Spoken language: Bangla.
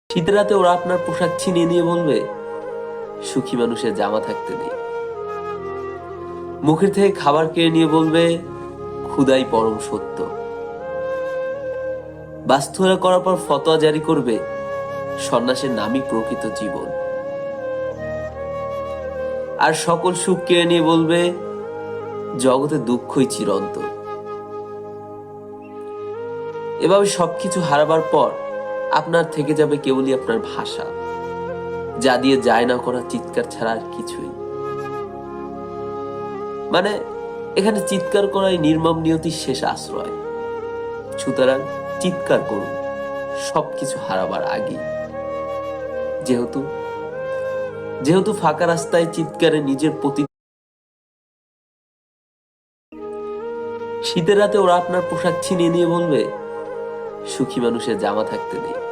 শীতের রাতে ওরা আপনার পোশাক ছিনিয়ে নিয়ে বলবে, সুখী মানুষের জামা থাকতে নেই। মুখের থেকে খাবার কেড়ে নিয়ে বলবে, ক্ষুধাই পরম সত্য। বাস্তুহারা করার পর ফতোয়া জারি করবে, সন্ন্যাসের নামই প্রকৃত জীবন। আর সকল সুখ কেড়ে নিয়ে বলবে, জগতে দুঃখই চিরন্তন। এভাবে সবকিছু হারাবার পর আপনার থেকে যাবে কেবলই আপনার ভাষা, যা দিয়ে যায় না করা চিৎকার ছাড়া আর কিছুই। মানে এখানে চিৎকার করাই নির্মম নিয়তির শেষ আশ্রয়। সুতরাং চিৎকার করুন সবকিছু হারাবার আগে। যেহেতু যেহেতু ফাঁকা রাস্তায় চিৎকারে নিজের প্রতি। শীতের রাতে ওরা আপনার পোশাক ছিনিয়ে নিয়ে বলবে, সুখী মানুষের জামা থাকতে নেই।